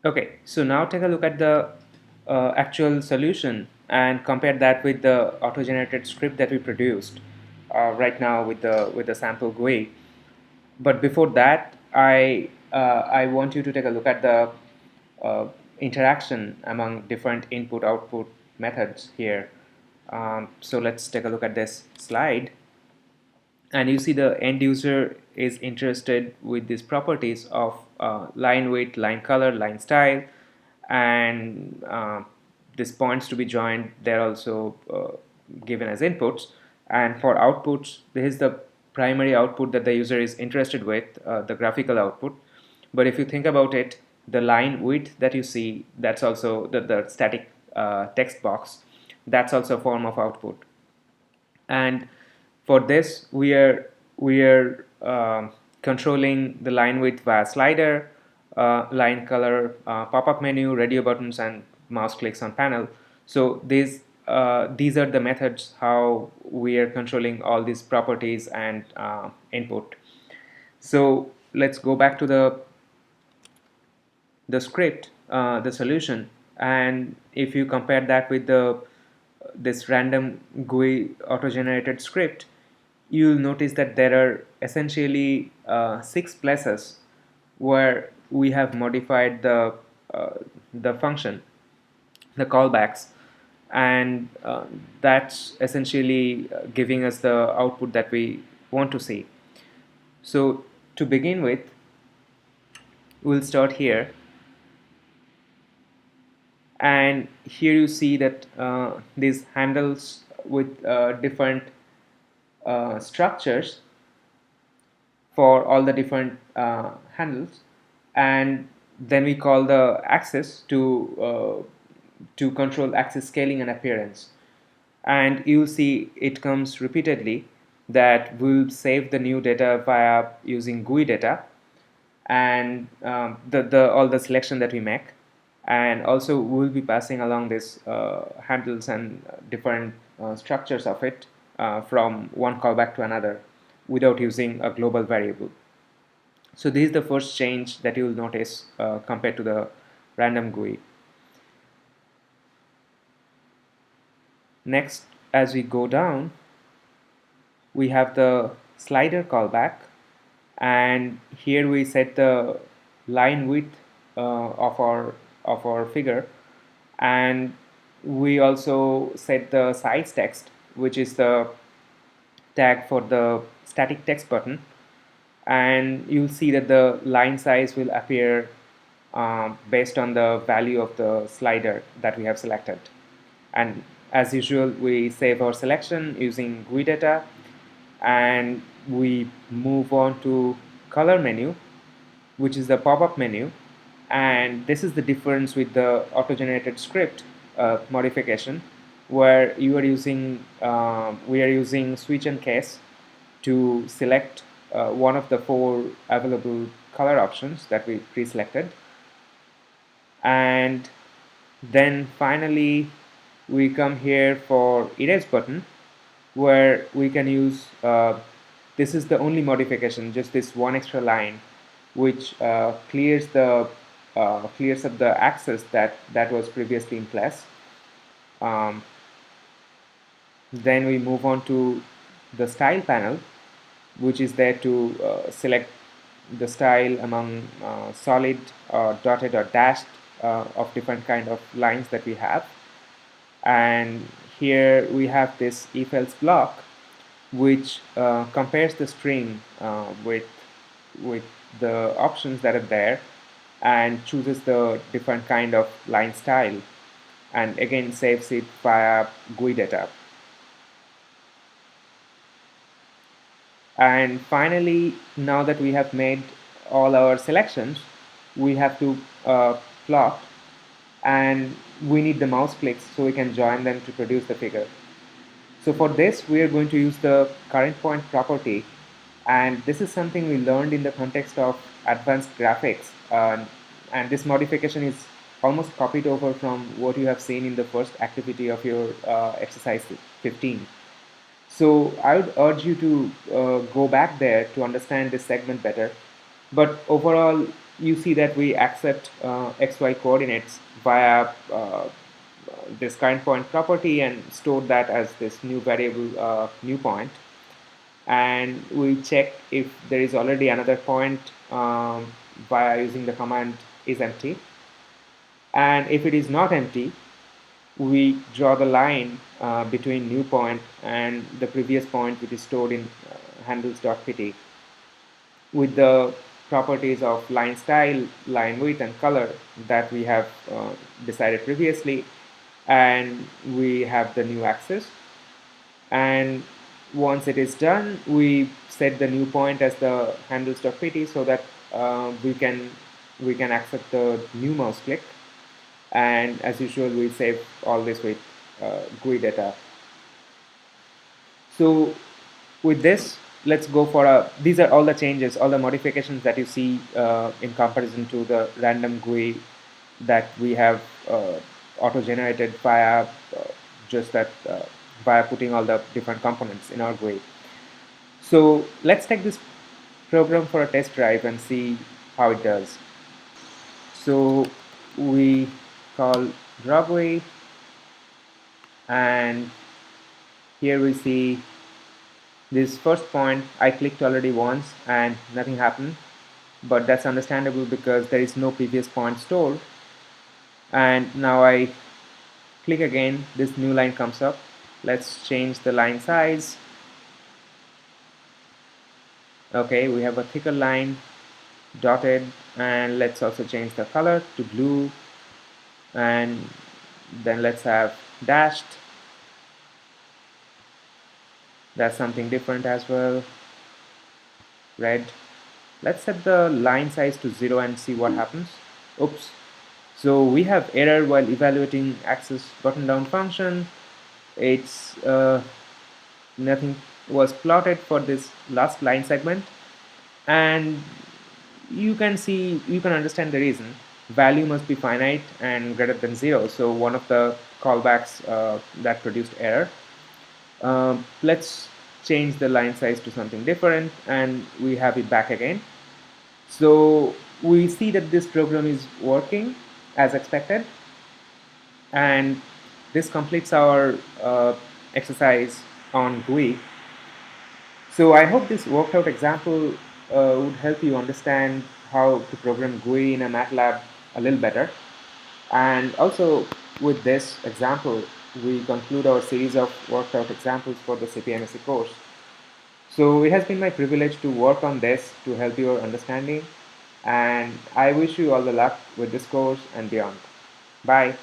Okay, so now take a look at the actual solution and compare that with the auto-generated script that we produced right now with the sample GUI. But before that, I want you to take a look at the interaction among different input-output methods here. So let's take a look at this slide. And you see the end user is interested with these properties of line width, line color, line style, and these points to be joined, they're also given as inputs. And for outputs, this is the primary output that the user is interested with, the graphical output. But if you think about it, the line width that you see, that's also the static text box, that's also a form of output. And for this we are controlling the line width via slider, line color, pop-up menu, radio buttons, and mouse clicks on panel. So these are the methods how we are controlling all these properties and input. So let's go back to the script, the solution, and if you compare that with this random GUI auto-generated script, you'll notice that there are essentially 6 places where we have modified the function, the callbacks, and that's essentially giving us the output that we want to see. So to begin with, we'll start here, and here you see that these handles with different structures for all the different handles, and then we call the axis to control axis scaling and appearance. And you'll see it comes repeatedly that we'll save the new data via using GUI data, and the all the selection that we make, and also we'll be passing along this handles and different structures of it from one callback to another without using a global variable. So this is the first change that you will notice compared to the random GUI. Next, as we go down, we have the slider callback, and here we set the line width of our figure, and we also set the size text, which is the tag for the static text button, and you'll see that the line size will appear based on the value of the slider that we have selected. And as usual, we save our selection using GUI data, and we move on to color menu, which is the pop-up menu. And this is the difference with the auto-generated script modification, where you are using we are using switch and case to select one of the 4 available color options that we pre-selected, and then finally we come here for erase button, where we can use this is the only modification, just this one extra line, which clears up the access that was previously in place. Then we move on to the style panel, which is there to select the style among solid or dotted or dashed of different kind of lines that we have. And here we have this if-else block, which compares the string with the options that are there and chooses the different kind of line style, and again saves it via GUI data. And finally, now that we have made all our selections, we have to plot, and we need the mouse clicks so we can join them to produce the figure. So for this, we are going to use the current point property, and this is something we learned in the context of advanced graphics, and this modification is almost copied over from what you have seen in the first activity of your exercise 15. So I would urge you to go back there to understand this segment better. But overall, you see that we accept xy coordinates via this current point property and store that as this new variable new point, and we check if there is already another point via using the command is empty, and if it is not empty, we draw the line between new point and the previous point, which is stored in handles.pt with the properties of line style, line width, and color that we have decided previously, and we have the new axis. And once it is done, we set the new point as the handles.pt so that we can accept the new mouse click. And as usual, we save all this with GUI data. So with this, let's go for these are all the changes, all the modifications that you see in comparison to the random GUI that we have auto-generated via just that via putting all the different components in our GUI. So let's take this program for a test drive and see how it does. So we call draw GUI, and here we see this first point. I clicked already once and nothing happened, but that's understandable because there is no previous point stored. And now I click again, this new line comes up. Let's change the line size. Okay, we have a thicker line, dotted, and let's also change the color to blue, and then let's have dashed. That's something different as well. Red. Let's set the line size to 0 and see what happens. Oops. So we have error while evaluating access button down function. It's nothing was plotted for this last line segment, and you can understand the reason. Value must be finite and greater than 0. So one of the callbacks that produced error. Let's change the line size to something different, and we have it back again. So we see that this program is working as expected, and this completes our exercise on GUI. So I hope this worked out example would help you understand how to program GUI in a MATLAB a little better. And also with this example, we conclude our series of worked out examples for the cpmse course. So it has been my privilege to work on this to help your understanding, and I wish you all the luck with this course and beyond. Bye.